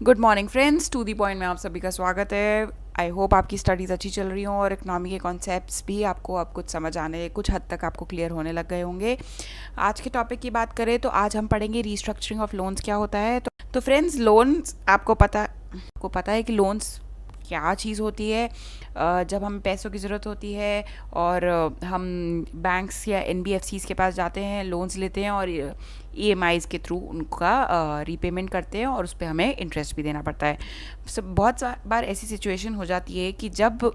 Good morning friends, to the point में आप सभी का स्वागत है। आई होप आपकी स्टडीज़ अच्छी चल रही हों और इकनॉमी के कॉन्सेप्ट्स भी आपको अब कुछ समझ आने, कुछ हद तक आपको क्लियर होने लग गए होंगे। आज के टॉपिक की बात करें तो आज हम पढ़ेंगे रीस्ट्रक्चरिंग ऑफ लोन्स क्या होता है। तो फ्रेंड्स, लोन्स आपको पता है कि लोन्स क्या चीज़ होती है। जब हमें पैसों की ज़रूरत होती है और हम बैंक्स या एनबीएफसीज़ के पास जाते हैं, लोन्स लेते हैं और ईएमआईज़ के थ्रू उनका रीपेमेंट करते हैं और उस पर हमें इंटरेस्ट भी देना पड़ता है। बहुत बार ऐसी सिचुएशन हो जाती है कि जब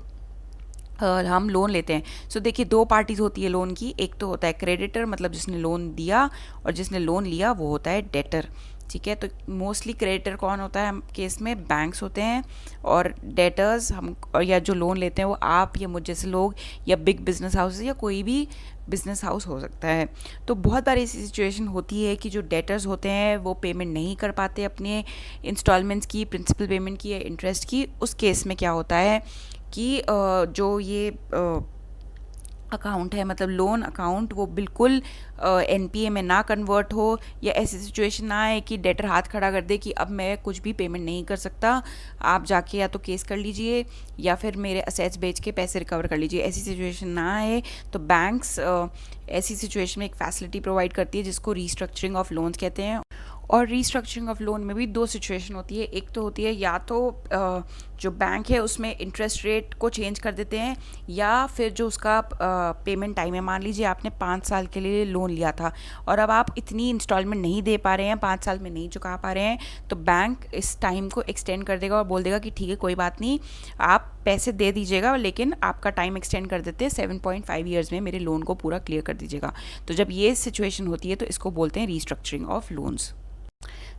हम लोन लेते हैं। सो देखिए, दो पार्टीज होती है लोन की। एक तो होता है क्रेडिटर, मतलब जिसने लोन दिया, और जिसने लोन लिया वो होता है डेटर। ठीक है, तो मोस्टली क्रेडिटर कौन होता है हम केस में? बैंक्स होते हैं। और डेटर्स हम या जो लोन लेते हैं वो आप या मुझ जैसे लोग या बिग बिजनेस हाउस या कोई भी बिजनेस हाउस हो सकता है। तो बहुत बार ऐसी सिचुएशन होती है कि जो डेटर्स होते हैं वो पेमेंट नहीं कर पाते अपने इंस्टॉलमेंट्स की, प्रिंसिपल पेमेंट की या इंटरेस्ट की। उस केस में क्या होता है कि जो ये अकाउंट है, मतलब लोन अकाउंट, वो बिल्कुल एनपीए में ना कन्वर्ट हो, या ऐसी सिचुएशन ना आए कि डेटर हाथ खड़ा कर दे कि अब मैं कुछ भी पेमेंट नहीं कर सकता, आप जाके या तो केस कर लीजिए या फिर मेरे असेट्स बेच के पैसे रिकवर कर लीजिए। ऐसी सिचुएशन ना आए तो बैंक्स ऐसी सिचुएशन में एक फैसिलिटी प्रोवाइड करती है जिसको रीस्ट्रक्चरिंग ऑफ लोन्स कहते हैं। और रीस्ट्रक्चरिंग ऑफ लोन में भी दो सिचुएशन होती है। एक तो होती है या तो जो बैंक है उसमें इंटरेस्ट रेट को चेंज कर देते हैं, या फिर जो उसका पेमेंट टाइम है, मान लीजिए आपने 5 साल के लिए लोन लिया था और अब आप इतनी इंस्टॉलमेंट नहीं दे पा रहे हैं, 5 साल में नहीं चुका पा रहे हैं, तो बैंक इस टाइम को एक्सटेंड कर देगा और बोल देगा कि ठीक है, कोई बात नहीं, आप पैसे दे दीजिएगा लेकिन आपका टाइम एक्सटेंड कर देते हैं, 7.5 ईयर्स में मेरे लोन को पूरा क्लियर कर दीजिएगा। तो जब ये सिचुएशन होती है तो इसको बोलते हैं रीस्ट्रक्चरिंग ऑफ लोन्स।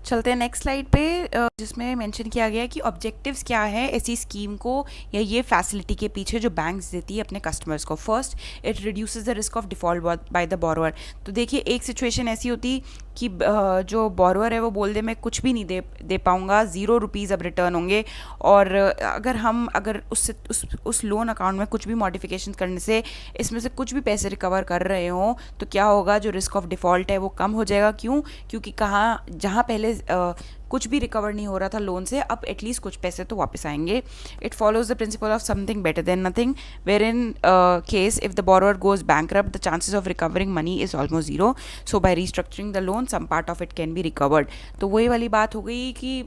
चलते हैं नेक्स्ट स्लाइड पे, जिसमें मेंशन किया गया है कि ऑब्जेक्टिव्स क्या है ऐसी स्कीम को या ये फैसिलिटी के पीछे जो बैंक्स देती है अपने कस्टमर्स को। First, it reduces the risk of default by the borrower. तो देखिए, एक सिचुएशन ऐसी होती कि जो बोरोअर है वो बोल दे मैं कुछ भी नहीं दे पाऊँगा, 0 रुपीज़ अब रिटर्न होंगे। और अगर उस लोन अकाउंट में कुछ भी मॉडिफिकेशन करने से इसमें से कुछ भी पैसे रिकवर कर रहे हों तो क्या होगा, जो रिस्क ऑफ डिफ़ॉल्ट है वो कम हो जाएगा। क्यों? क्योंकि जहाँ पहले कुछ भी रिकवर नहीं हो रहा था लोन से, अब एटलीस्ट कुछ पैसे तो वापस आएंगे। It follows the principle of something better than nothing, where in case if the borrower goes bankrupt the chances of recovering money is almost zero. So by restructuring the loan some part of it can be recovered. तो वही वाली बात हो गई कि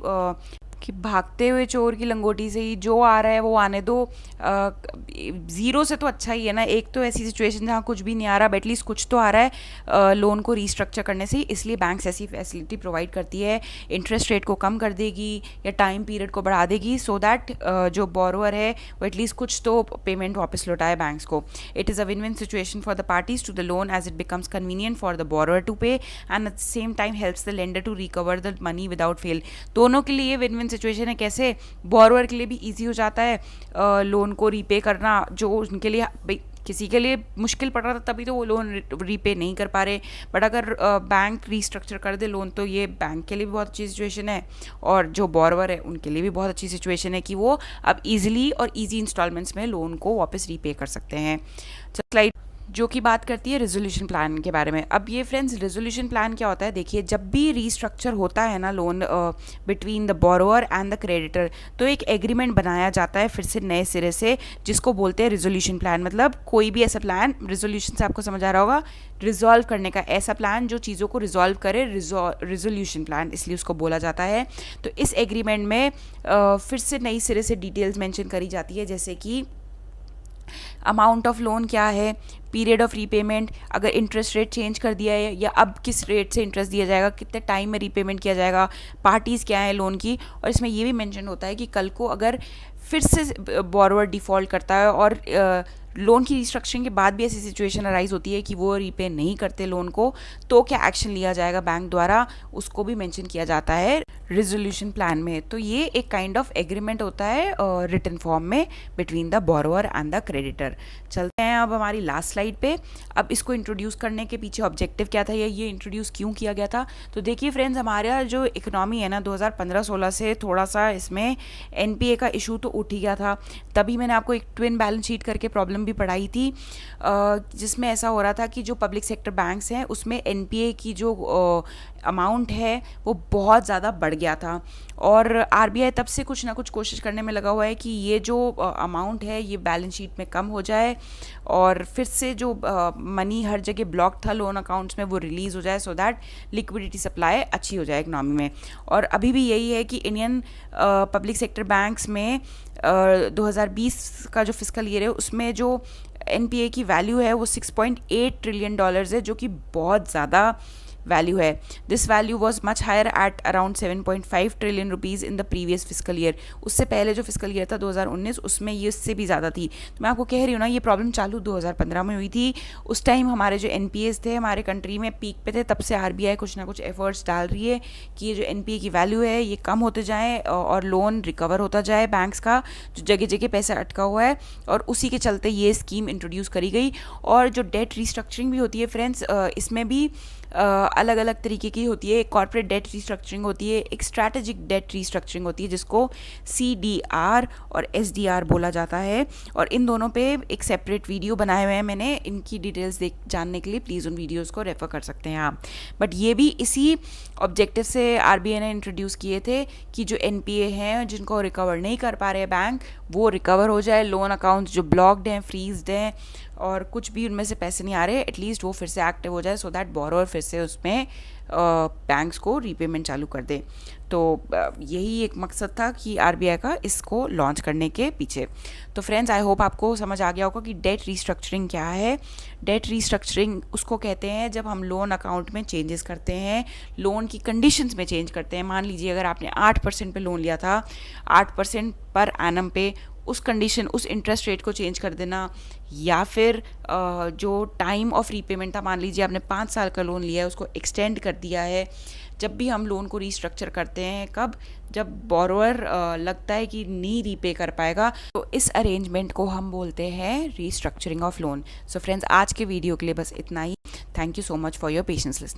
भागते हुए चोर की लंगोटी से ही जो आ रहा है वो आने दो। ज़ीरो से तो अच्छा ही है ना। एक तो ऐसी सिचुएशन जहाँ कुछ भी नहीं आ रहा, एटलीस्ट कुछ तो आ रहा है लोन को रीस्ट्रक्चर करने से, इसलिए बैंक्स ऐसी फैसिलिटी प्रोवाइड करती है। इंटरेस्ट रेट को कम कर देगी या टाइम पीरियड को बढ़ा देगी, सो दैट जो बोरोअर है वो एटलीस्ट कुछ तो पेमेंट वापस लौटाए बैंक्स को। It is a win win situation for the parties to the loan as it becomes convenient for the borrower to pay and at the same time helps the lender to recover the money without fail. दोनों के लिए win win situation है। कैसे? Borrower के लिए भी easy हो जाता है लोन को रीपे करना, जो उनके लिए किसी के लिए मुश्किल पड़ रहा था तभी तो वो लोन रीपे नहीं कर पा रहे, बट अगर बैंक रीस्ट्रक्चर कर दे लोन तो ये बैंक के लिए भी बहुत अच्छी सिचुएशन है और जो बोरोअर है उनके लिए भी बहुत अच्छी सिचुएशन है कि वो अब ईजिली और ईजी इंस्टॉलमेंट्स में लोन को वापस रीपे कर सकते हैं। स्लाइड जो कि बात करती है रेजोल्यूशन प्लान के बारे में। अब ये फ्रेंड्स, रेजोल्यूशन प्लान क्या होता है? देखिए, जब भी रीस्ट्रक्चर होता है ना loan between the borrower and the creditor, तो एक एग्रीमेंट बनाया जाता है फिर से नए सिरे से, जिसको बोलते हैं रेजोल्यूशन प्लान। मतलब कोई भी ऐसा प्लान, रेजोल्यूशन से आपको समझ आ रहा होगा, रिजॉल्व करने का ऐसा प्लान जो चीज़ों को रिजॉल्व करे, रेजोल्यूशन प्लान इसलिए उसको बोला जाता है। तो इस एग्रीमेंट में फिर से नई सिरे से डिटेल्स मेंशन करी जाती है, जैसे कि अमाउंट ऑफ लोन क्या है, पीरियड ऑफ रीपेमेंट, अगर इंटरेस्ट रेट चेंज कर दिया है या अब किस रेट से इंटरेस्ट दिया जाएगा, कितने टाइम में रीपेमेंट किया जाएगा, पार्टीज़ क्या है लोन की। और इसमें ये भी मेंशन होता है कि कल को अगर फिर से बोरोअर डिफ़ॉल्ट करता है और लोन की रिस्ट्रक्चरिंग के बाद भी ऐसी सिचुएशन अराइज होती है कि वो रीपे नहीं करते लोन को, तो क्या एक्शन लिया जाएगा बैंक द्वारा, उसको भी मेंशन किया जाता है रेजोल्यूशन प्लान में। तो ये एक काइंड ऑफ एग्रीमेंट होता है रिटन फॉर्म में between the borrower and the creditor. चलते हैं अब हमारी लास्ट स्लाइड पे। अब इसको इंट्रोड्यूस करने के पीछे ऑब्जेक्टिव क्या था या ये इंट्रोड्यूस क्यों किया गया था? तो देखिए फ्रेंड्स, हमारा जो इकोनॉमी है ना 2015-16 से थोड़ा सा इसमें एनपीए का इशू तो उठ ही गया था। तभी मैंने आपको एक ट्विन बैलेंस शीट करके प्रॉब्लम भी पढ़ाई थी जिसमें ऐसा हो रहा था कि जो पब्लिक सेक्टर बैंक्स हैं उसमें एनपीए की जो अमाउंट है वो बहुत ज़्यादा बढ़ गया था और आरबीआई तब से कुछ ना कुछ कोशिश करने में लगा हुआ है कि ये जो अमाउंट है ये बैलेंस शीट में कम हो जाए और फिर से जो मनी हर जगह ब्लॉक था लोन अकाउंट्स में वो रिलीज़ हो जाए सो दैट लिक्विडिटी सप्लाई अच्छी हो जाए इकनॉमी में। और अभी भी यही है कि इंडियन पब्लिक सेक्टर बैंक्स में 2020 का जो फिस्कल ईयर है उसमें जो एनपीए की वैल्यू है वो $6.8 ट्रिलियन है जो कि बहुत ज़्यादा वैल्यू है। This value was much higher at around 7.5 trillion rupees in the previous fiscal year. उससे पहले जो फिस्कल ईयर था 2019 उसमें ये इससे भी ज़्यादा थी। तो मैं आपको कह रही हूँ ना ये प्रॉब्लम चालू 2015 में हुई थी। उस टाइम हमारे जो एनपीएस थे हमारे कंट्री में पीक पे थे, तब से आरबीआई कुछ ना कुछ एफर्ट्स डाल रही है कि ये जो एनपीए की वैल्यू है ये कम होते जाए और लोन रिकवर होता जाए बैंक्स का जो जगह जगह पैसा अटका हुआ है। और उसी के चलते ये स्कीम इंट्रोड्यूस करी गई। और जो डेट रिस्ट्रक्चरिंग भी होती है फ्रेंड्स, इसमें भी अलग अलग तरीके की होती है। एक कॉर्पोरेट डेट रिस्ट्रक्चरिंग होती है, एक स्ट्रैटेजिक डेट रिस्ट्रक्चरिंग होती है जिसको सीडीआर और एसडीआर बोला जाता है। और इन दोनों पे एक सेपरेट वीडियो बनाए हुए हैं मैंने, इनकी डिटेल्स जानने के लिए प्लीज़ उन वीडियोस को रेफ़र कर सकते हैं आप। बट ये भी इसी ऑब्जेक्टिव से आरबीआई ने इंट्रोड्यूस किए थे कि जो एनपीए हैं जिनको रिकवर नहीं कर पा रहे बैंक वो रिकवर हो जाए, लोन अकाउंट्स जो ब्लॉक्ड हैं, फ्रीज्ड हैं और कुछ भी उनमें से पैसे नहीं आ रहे एटलीस्ट वो फिर से एक्टिव हो जाए सो दैट बोरोअर फिर से उसमें बैंक्स को रीपेमेंट चालू कर दे। तो यही एक मकसद था कि आरबीआई का इसको लॉन्च करने के पीछे। तो फ्रेंड्स आई होप आपको समझ आ गया होगा कि डेट रिस्ट्रक्चरिंग क्या है। डेट रिस्ट्रक्चरिंग उसको कहते हैं जब हम लोन अकाउंट में चेंजेस करते हैं, लोन की कंडीशंस में चेंज करते हैं। मान लीजिए अगर आपने 8% पे लोन लिया था, 8% पर एनम पे उस कंडीशन उस इंटरेस्ट रेट को चेंज कर देना, या फिर जो टाइम ऑफ रीपेमेंट था, मान लीजिए आपने 5 साल का लोन लिया है उसको एक्सटेंड कर दिया है। जब भी हम लोन को रीस्ट्रक्चर करते हैं, कब, जब बोरोअर लगता है कि नहीं रीपे कर पाएगा, तो इस अरेंजमेंट को हम बोलते हैं restructuring of loan. So friends आज के वीडियो के लिए बस इतना ही। Thank you so much for your patience listening.